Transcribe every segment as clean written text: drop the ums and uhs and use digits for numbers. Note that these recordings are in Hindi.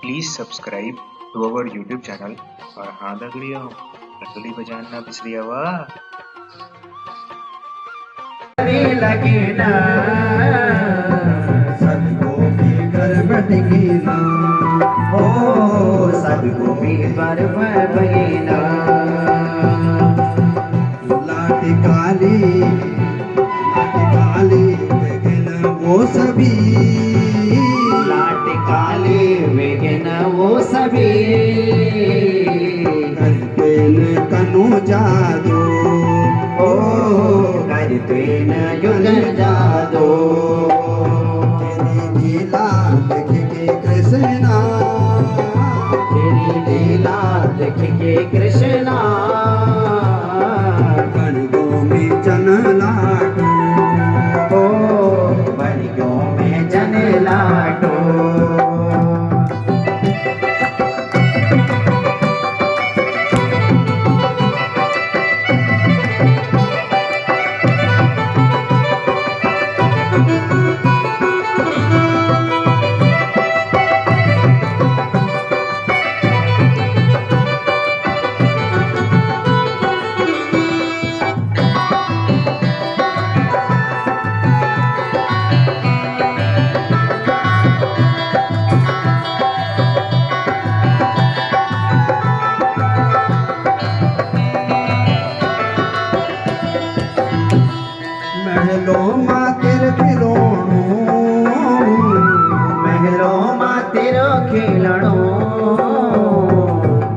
Please subscribe to our YouTube channel. और हाँ दगड़ियों, घंटली बजाना बिसरिया वाह। लगे ना सबको भी करवट गिना, ओ सबको भी करवट गिना। लाठी काली वेगन वो सभी, लाठी काली वेगन वो सभी। करते न कनो जादू, ओ करते न युगन जादू। तेरी लीला देख के कृष्णा, तेरी लीला देख के कृष्णा। कणगों में जन लाटो, ओ कणगों में जन लाटो। महलों मां तेरे खिलौनो, महलों मां तेरो खिलौनो।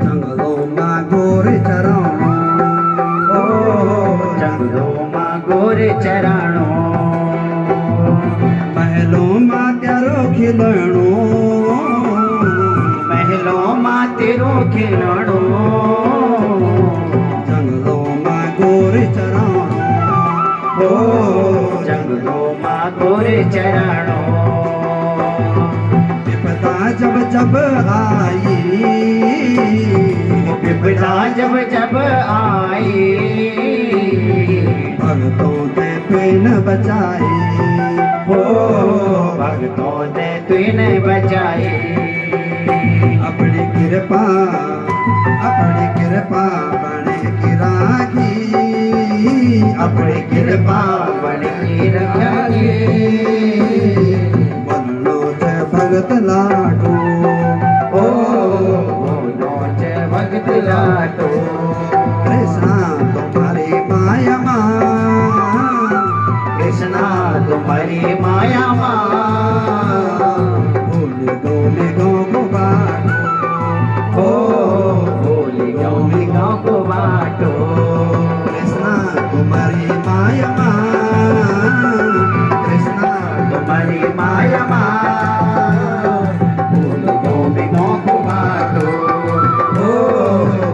जंगलों मां गोर चरानो, ओ जंगलों मां गोर चरानो। महलों मां तेरो खिलौनो, महलों मां तेरो खिलौनो। जंगलों मां गोर चरानो, ओ जंगलों मां गोरे चरणों। विपदा जब जब आई, विपदा जब जब आई। भक्तों ने तुन बचाई, ओ भक्तों ने तुन बचाई। अपनी कृपा बने की राखी, अपनी कृपा बने की राखी। बोलो जय भगत लाडो, ओ बोलो जय भगत लाडो। कृष्णा तुम्हारी माया माँ, कृष्णा तुम्हारी माया माँ। भूल गौली गाँव को बाटो, ओ भूल गौली गाँव को बाटो। कृष्णा तुम्हारी माया माँ, कृष्णा तुम्हारी माया माँ। भूल गौली गाँव को बाटो, ओ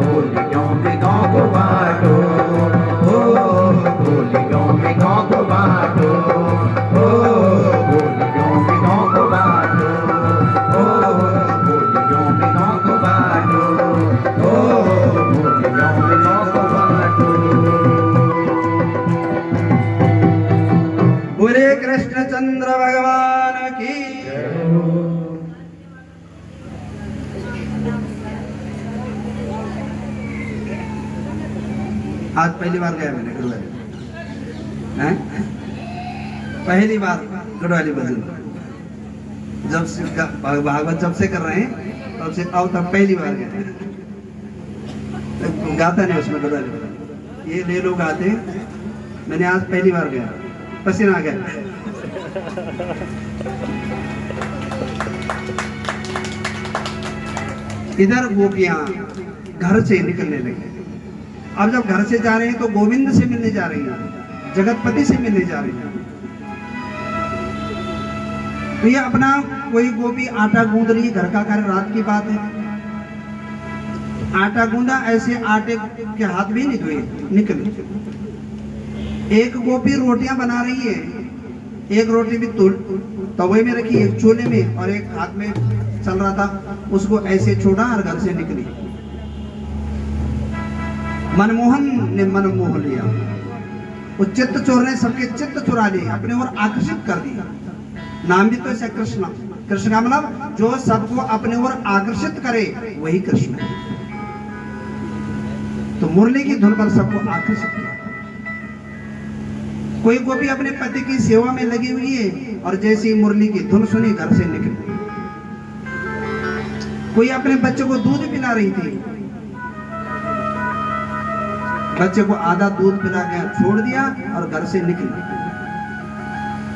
भूल गौली गाँव को बाटो, ओ भूल गौली गाँव को बाटो, ओ भूल गौली गाँव को बाटो, ओ भूल गौली गाँव को बाटो, ओ भूल गौली गाँव को बाटो। बोले कृष्णचंद्र भगवान की। आज पहली बार गया मैंने गढ़वाली, पहली बार गढ़वाली भजन। जब से भागवत जब से कर रहे हैं तब से अब तक पहली बार गया। गाता नहीं उसमें गढ़वाली भजन, ये ले लो गाते। मैंने आज पहली बार गया, पसीना आ गया। इधर गोपियां घर से निकलने लगी। अब जब घर से जा रहे हैं तो गोविंद से मिलने जा रही हैं, जगतपति से मिलने जा रही हैं। तो ये अपना कोई गोपी आटा गूंद रही है, घर का कार्य, रात की बात है। आटा गूंदा, ऐसे आटे के हाथ भी नहीं धोए, निकले। एक गोपी रोटियां बना रही है, एक रोटी भी तवे में रखी, एक चूल्हे में, और एक हाथ में चल रहा था, उसको ऐसे छोड़ा और घर से निकली। मनमोहन ने मन मोह लिया, वो चित्त चोर ने सबके चित्त चुरा लिए, अपने ओर आकर्षित कर दिया। नाम भी तो ऐसा कृष्ण। कृष्ण का मतलब जो सबको अपने ओर आकर्षित करे वही कृष्ण है। तो मुरली की धुन पर सबको आकर्षित किया। कोई गोपी अपने पति की सेवा में लगी हुई है और जैसे ही मुरली की धुन सुनी घर से निकली। कोई अपने बच्चे को दूध पिला रही थी, बच्चे को आधा दूध पिला के छोड़ दिया और घर से निकली।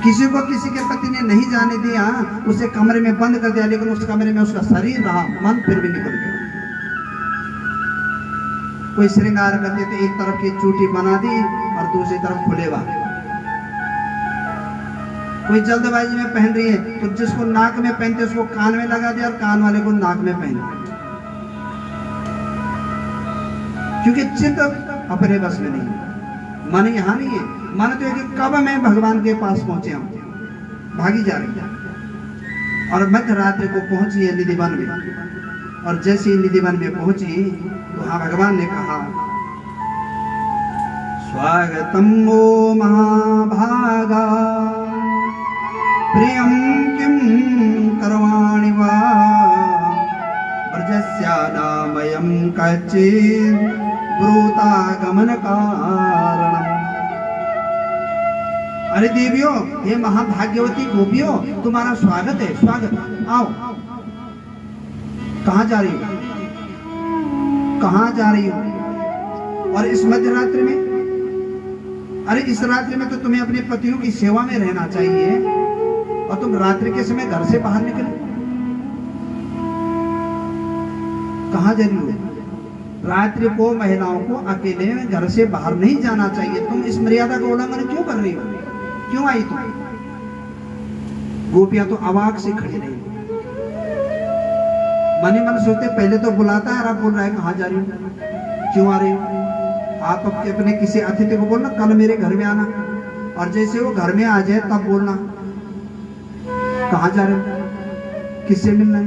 किसी को किसी के पति ने नहीं जाने दिया, उसे कमरे में बंद कर दिया, लेकिन उस कमरे में उसका शरीर रहा, मन फिर भी निकल गया। कोई श्रृंगार करते थे, एक तरफ की चूटी बना दी और दूसरी तरफ खुले बाल। कोई जल्दबाजी में पहन रही है तो जिसको नाक में पहनते उसको कान में लगा दिया और कान वाले को नाक में पहन दिया, क्योंकि चित्त अपने बस में नहीं। मन यहाँ नहीं है, मन तो है कि कब मैं भगवान के पास पहुंचे हूं, भागी जा रही है। और मध्य रात्रि को पहुंची है निधिवन में, और जैसे ही निधिवन में पहुंची तो वहां भगवान ने कहा, स्वागतम वो महाभागा प्रियं किं करवाणि वा ब्रजस्यानामयं कच्चित् ब्रूतागमन कारणम्। अरे देवियों, हे महाभाग्यवती गोपियों, तुम्हारा स्वागत है, स्वागत। आओ। कहाँ जा रही हो, कहाँ जा रही हो? और इस मध्य रात्रि में, अरे इस रात्रि में तो तुम्हें अपने पतियों की सेवा में रहना चाहिए और तुम रात्रि के समय घर से बाहर निकले, कहाँ जा रही हो? रात्रि को महिलाओं को अकेले में घर से बाहर नहीं जाना चाहिए। तुम इस मर्यादा का उल्लंघन क्यों कर रही हो? क्यों आई तुम? गोपियां तो अवाक से खड़ी रही, मन ही मन सोचते, पहले तो बुलाता है और अब बोल रहा है कहाँ जा रही हो, क्यों आ रही हो? आप अपने किसी अतिथि को बोलना कल मेरे घर में आना, और जैसे वो घर में आ जाए तब बोलना कहाँ जा रहे हो, किससे मिलना है,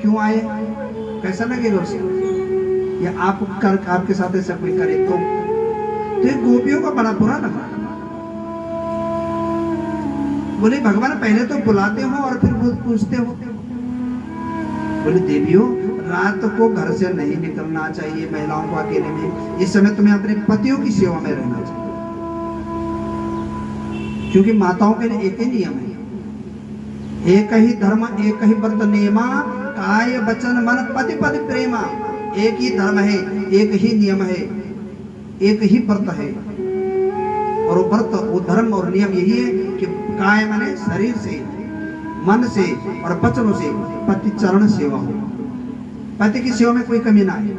क्यों आए, कैसा लगेगा उसे? या आप कर आपके साथ ऐसा कोई करे तो ये गोपियों का बड़ा बुरा लगा। बोले भगवान पहले तो बुलाते हो और फिर पूछते हो। बोले देवियों, रात को घर से नहीं निकलना चाहिए महिलाओं को अकेले में। इस समय तुम्हें अपने पतियों की सेवा में रहना चाहिए, क्योंकि माताओं के लिए एक ही नियम है, एक ही धर्म एक ही व्रत नियमा, काय वचन मन पति पति प्रेमा। एक ही धर्म है, एक ही नियम है, एक ही व्रत है, और वो व्रत वो धर्म और नियम यही है कि काय माने शरीर से, मन से और वचनों से पति चरण सेवा हो, पति की सेवा में कोई कमी ना आए।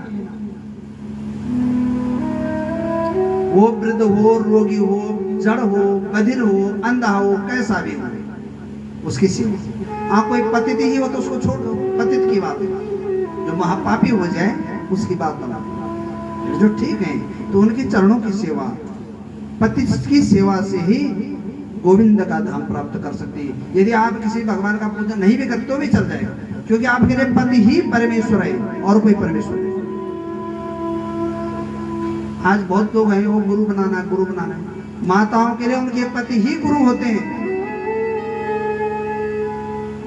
वो वृद्ध हो, रोगी हो, जड़ हो, बधिर हो, अंधा हो, कैसा भी हो, उसकी सेवा। हाँ, कोई पतित ही हो तो उसको छोड़ दो, पतित की बात है। जो महापापी हो जाए उसकी बात बना, जो ठीक है तो उनके चरणों की सेवा, पति की सेवा से ही गोविंद का धाम प्राप्त कर सकते हैं। यदि आप किसी भगवान का पूजन नहीं भी करते तो भी चल जाएगा, क्योंकि आपके लिए पति ही परमेश्वर है और कोई परमेश्वर नहीं। आज बहुत लोग हैं वो गुरु बनाना, गुरु बनाना, माताओं के लिए उनके पति ही गुरु होते हैं।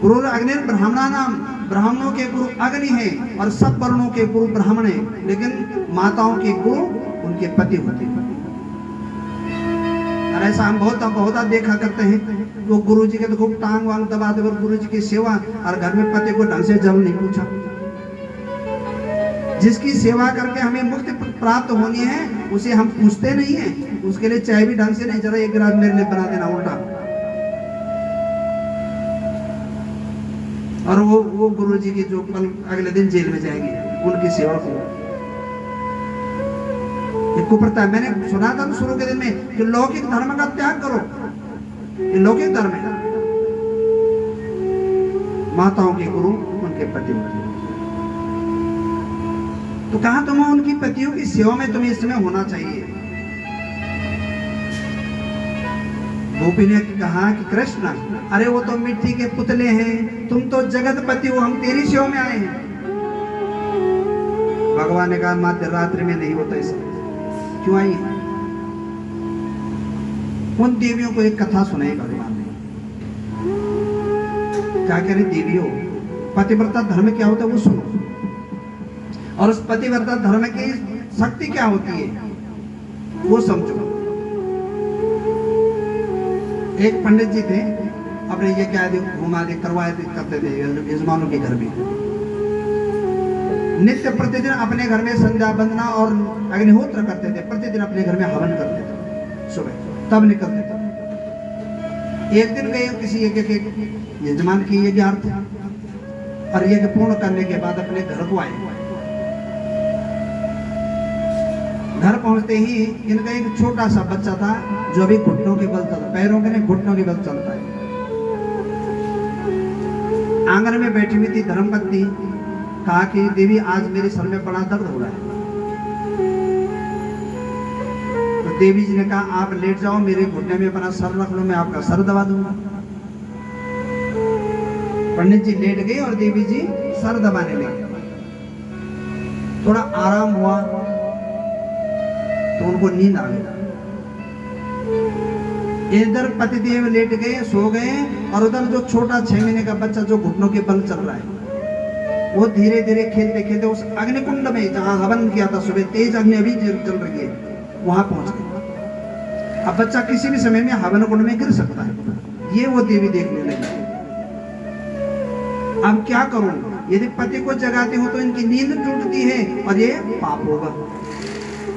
गुरु अग्नि ब्राह्मणा नाम, ब्राह्मणों के गुरु अग्नि है और सब वर्णों के गुरु ब्राह्मण है, लेकिन माताओं के गुरु उनके पति होते हैं। और ऐसा हम बहुत देखा करते हैं, वो गुरु जी के तो खूब टांग वांग दबा दे, गुरु जी की सेवा, और घर में पति को ढंग से जल नहीं पूछा। जिसकी सेवा करके हमें मुक्ति प्राप्त होनी है उसे हम पूछते नहीं है, उसके लिए चाय भी ढंग से नहीं, जरा एक गिलास मेरे लिए बना देना उल्टा। और वो गुरु जी की जो कल अगले दिन जेल में जाएंगे, उनकी सेवा को कुप्रथा है। मैंने सुना था शुरू के दिन में कि लौकिक धर्म का त्याग करो, ये लौकिक धर्म है। माताओं के गुरु उनके पति होते हैं, तो कहा तुम्हें उनकी पतियों की सेवा में तुम्हें इस समय होना चाहिए। गोपी ने कहा कि कृष्ण, अरे वो तो मिट्टी के पुतले हैं, तुम तो जगतपति हो, हम तेरी सेवा में आए हैं। भगवान ने कहा मध्य रात्रि में नहीं होता ऐसा, क्यों आई? उन देवियों को एक कथा सुनाई भगवान ने। क्या कह रही देवियों, पतिव्रता धर्म क्या होता है वो सुनो, और उस पतिव्रता धर्म की शक्ति क्या होती है वो समझो। एक पंडित जी थे, अपने ये क्या घुमा दे करवाए करते थे यजमानों के घर में, नित्य प्रतिदिन अपने घर में संध्या वंदना और अग्निहोत्र करते थे, प्रतिदिन अपने घर में हवन करते थे सुबह, तब निकलते थे। एक दिन गए किसी यज्ञ के यजमान की यज्ञार्थ, और यज्ञ पूर्ण करने के बाद अपने घर को आए। घर पहुंचते ही इनका एक छोटा सा बच्चा था जो अभी घुटनों के बल चलता, पैरों के नहीं घुटनों के बल चलता है। आंगन में बैठी हुई थी धर्मपत्नी, कहा कि देवी आज मेरे सर में बड़ा दर्द हो रहा है। तो देवी जी ने कहा आप लेट जाओ, मेरे घुटने में अपना सर रख लो, मैं आपका सर दबा दूंगा। पंडित जी लेट गए और देवी जी सर दबाने लगे। थोड़ा आराम हुआ तो उनको नींद आ गई। इधर पतिदेव लेट गए, सो गए, और उधर जो छोटा 6 महीने का बच्चा जो घुटनों के बल चल रहा है, वो धीरे धीरे खेलते खेलते उस अग्निकुंड में जहां हवन किया था सुबह, तेज अग्नि अभी जल रही है, वहां पहुंच गए। अब बच्चा किसी भी समय में हवन कुंड में गिर सकता है, ये वो देवी देखने लगी। अब क्या करूं, यदि पति को जगाती हूं तो इनकी नींद टूटती है और ये पाप होगा,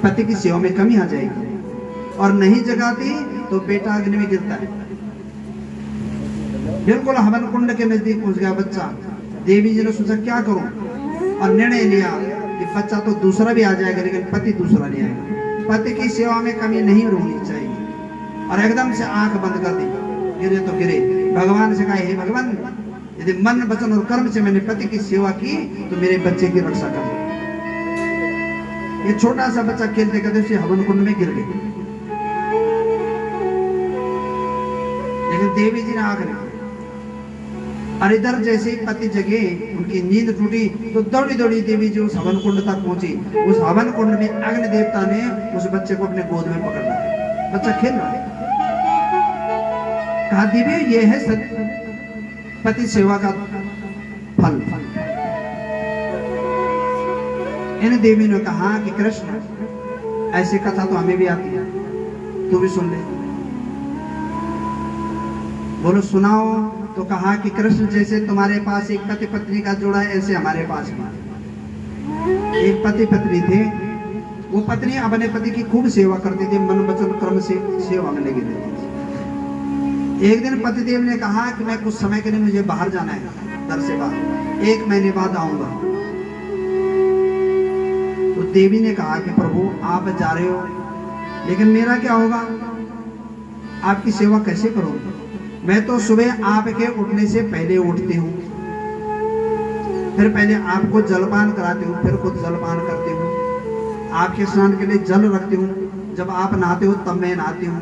पति की सेवा में कमी आ जाएगी, और नहीं जगाती तो बेटा अग्नि में गिरता है। बिल्कुल हवन कुंड के नजदीक पहुंच गया बच्चा। देवी जी ने सोचा क्या करूं, और निर्णय लिया कि बच्चा तो दूसरा भी आ जाएगा लेकिन पति दूसरा नहीं आएगा, पति की सेवा में कमी नहीं होनी चाहिए। और एकदम से आंख बंद कर दी, गिरे तो गिरे। भगवान से कहा हे भगवान, यदि मन वचन और कर्म से मैंने पति की सेवा की तो मेरे बच्चे की रक्षा कर। ये छोटा सा बच्चा खेलते खेलते हवन कुंड में गिर गया, लेकिन देवी जी ने आंख नहीं। और इधर जैसे ही पति जगे, उनकी नींद टूटी, तो दौड़ी दौड़ी देवी जी उस हवन कुंड तक पहुंची। उस हवन कुंड में अग्नि देवता ने उस बच्चे को अपने गोद में पकड़ लिया। बच्चा खेल रहा है। कहा देवी ये है पति सेवा का फल। इन देवी ने कहा कि कृष्ण, ऐसी कथा तो हमें भी आती है, तू भी सुन ले। बोलो सुनाओ। तो कहा कि कृष्ण, जैसे तुम्हारे पास एक पति पत्नी का जोड़ा है, ऐसे हमारे पास भी एक पति पत्नी थे। वो पत्नी अपने पति की खूब सेवा करती थी, मन वचन कर्म से सेवा में लगी रहती थी। एक दिन पतिदेव ने कहा कि मैं कुछ समय के लिए मुझे बाहर जाना है, घर से बाहर, 1 महीने बाद आऊंगा। तो देवी ने कहा कि प्रभु आप जा रहे हो, लेकिन मेरा क्या होगा, आपकी सेवा कैसे करूंगा? मैं तो सुबह आपके उठने से पहले उठती हूँ, फिर पहले आपको जलपान कराती हूँ, फिर खुद जलपान करती हूँ, आपके स्नान के लिए जल रखती हूँ, जब आप नहाते हो तब मैं नहाती हूँ,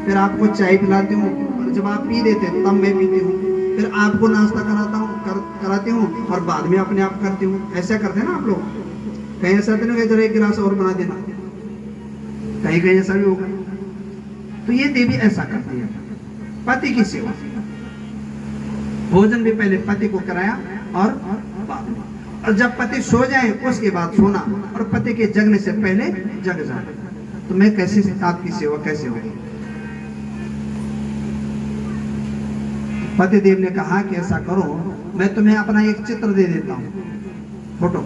फिर आपको चाय पिलाती हूँ, जब आप पी देते तब मैं पीती हूँ, फिर आपको नाश्ता कराती हूँ और बाद में अपने आप करती हूँ। ऐसा करते हैं ना आप लोग? कहीं ऐसा तो नहीं जरा 1 गिलास और बना देना, कहीं कहीं ऐसा भी होगा। तो ये देवी ऐसा करती है, पति की सेवा। भोजन भी पहले पति को कराया और बाद में, और जब पति सो जाए उसके बाद सोना, और पति के जगने से पहले जग जाए। तो मैं कैसे आपकी सेवा कैसे होगी? पतिदेव ने कहा कि ऐसा करो, मैं तुम्हें अपना एक चित्र दे देता हूँ, फोटो,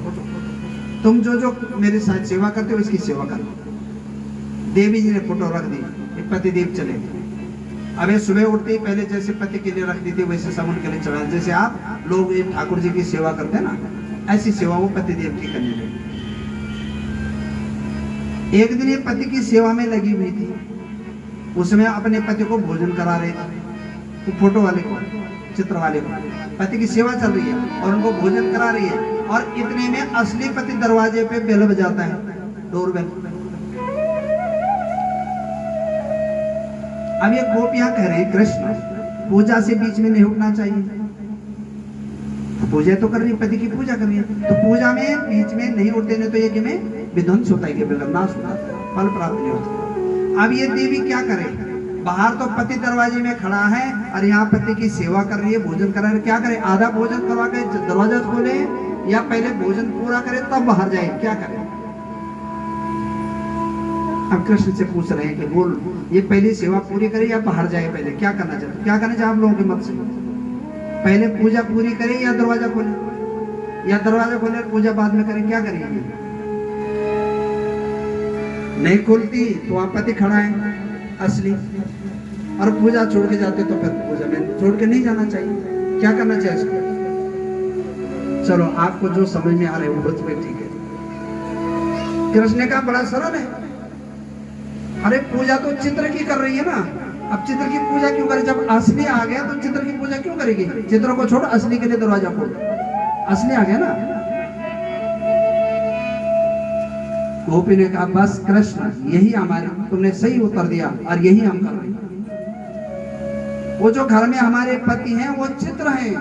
तुम जो जो मेरे साथ सेवा करते हो इसकी सेवा करो। देवी जी ने फोटो रख दी, पतिदेव चले। अब ये सुबह उठते ही पहले जैसे पति के लिए रख दी थी वैसे सब उनके लिए चढ़ा, जैसे आप लोग ये ठाकुर जी की सेवा करते हैं ना, ऐसी सेवा वो पतिदेव की करने लगी। एक दिन ये पति की सेवा में लगी हुई थी, उसमें अपने पति को भोजन करा रहे थे, तो फोटो वाले को, चित्र वाले को, पति की सेवा चल रही है और उनको भोजन करा रही है, और इतने में असली पति दरवाजे पे बेल बजाता है, डोरबेल। अब ये गोपियां कह रहे हैं कृष्ण, पूजा से बीच में नहीं उठना चाहिए। तो पूजा तो कर रही है, पति की पूजा कर रही है, तो पूजा में बीच में नहीं उठते, नहीं तो ये कि में विध्वंस होता है, नाश होता है, फल प्राप्त नहीं होता। अब ये देवी क्या करे, बाहर तो पति दरवाजे में खड़ा है और यहाँ पति की सेवा कर रही है, भोजन करा रही है। क्या करे? आधा भोजन करवा के दरवाजा खोले या पहले भोजन पूरा करे तब बाहर जाए? क्या करे? अब कृष्ण से पूछ रहे हैं कि बोल, ये पहले सेवा पूरी करे या बाहर जाए? पहले क्या करना चाहते? क्या करना चाहिए आप लोगों के मत से? पहले पूजा पूरी करे या दरवाजा खोले? या दरवाजा खोले और पूजा बाद में करे? क्या करेंगे? नहीं खोलती तो वहां पति खड़ा है असली, और पूजा छोड़ के जाते तो फिर पूजा में छोड़ के नहीं जाना चाहिए। क्या करना चाहिए इसको? चलो आपको जो समझ में आ रहे हो बच में ठीक है। कृष्ण का बड़ा सरल है। अरे पूजा तो चित्र की कर रही है ना, अब चित्र की पूजा क्यों करे? जब असली आ गया तो चित्र की पूजा क्यों करेगी? चित्र को छोड़, असली के लिए दरवाजा खोल। असली आ गया ना। गोपी ने कहा बस कृष्ण, यही हमारे, तुमने सही उत्तर दिया और यही हम कर रहे हैं। वो जो घर में हमारे पति हैं वो चित्र हैं।